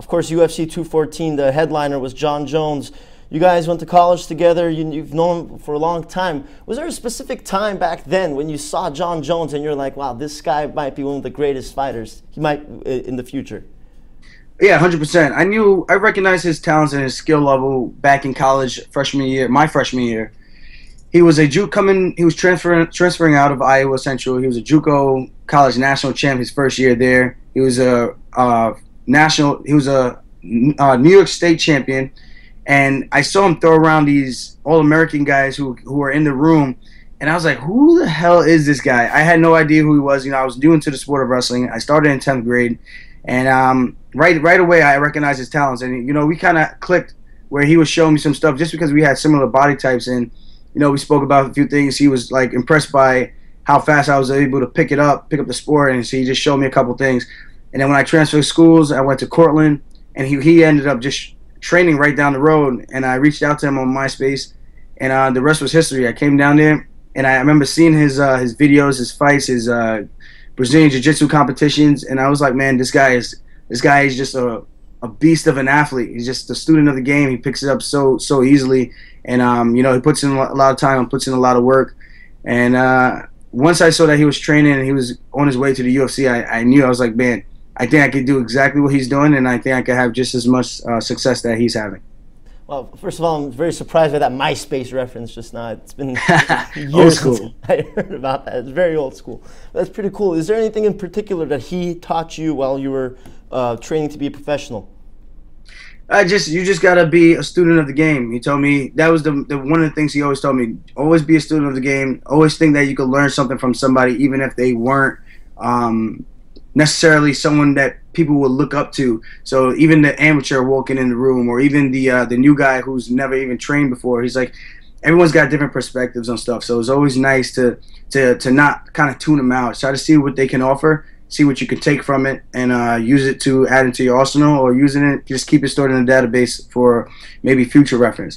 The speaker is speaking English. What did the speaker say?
of course, UFC 214, the headliner was John Jones. You guys went to college together. You've known him for a long time. Was there a specific time back then when you saw John Jones and you're like, wow, this guy might be one of the greatest fighters he might in the future? Yeah, 100%. I recognized his talents and his skill level back in college, freshman year, my freshman year. He was a he was transferring out of Iowa Central. He was a JUCO college national champ his first year there. He was a New York State champion. And I saw him throw around these All-American guys who were in the room, and I was like, who the hell is this guy? I had no idea who he was. I was new into the sport of wrestling. I started in 10th grade, and right away I recognized his talents. And we kind of clicked where he was showing me some stuff just because we had similar body types, and we spoke about a few things. He was like impressed by how fast I was able to pick up the sport, and so he just showed me a couple things. And then when I transferred schools, I went to Cortland, and he ended up just training right down the road, and I reached out to him on MySpace, and the rest was history. I came down there, and I remember seeing his videos, his fights, his Brazilian Jiu-Jitsu competitions, and I was like, man, this guy is just a beast of an athlete. He's just a student of the game. He picks it up so easily, and he puts in a lot of time and puts in a lot of work. And once I saw that he was training and he was on his way to the UFC, I knew. I was like, man, I think I could do exactly what he's doing, and I think I could have just as much success that he's having. Well, first of all, I'm very surprised by that MySpace reference just now. It's been years old school. since I heard about that. It's very old school. That's pretty cool. Is there anything in particular that he taught you while you were training to be a professional? You just gotta be a student of the game. He told me that was the one of the things he always told me. Always be a student of the game. Always think that you could learn something from somebody, even if they weren't necessarily someone that people would look up to. So even the amateur walking in the room, or even the new guy who's never even trained before, he's like, everyone's got different perspectives on stuff. So it's always nice to not kind of tune them out. Try to see what they can offer, see what you can take from it, and use it to add into your arsenal, or using it just keep it stored in a database for maybe future reference.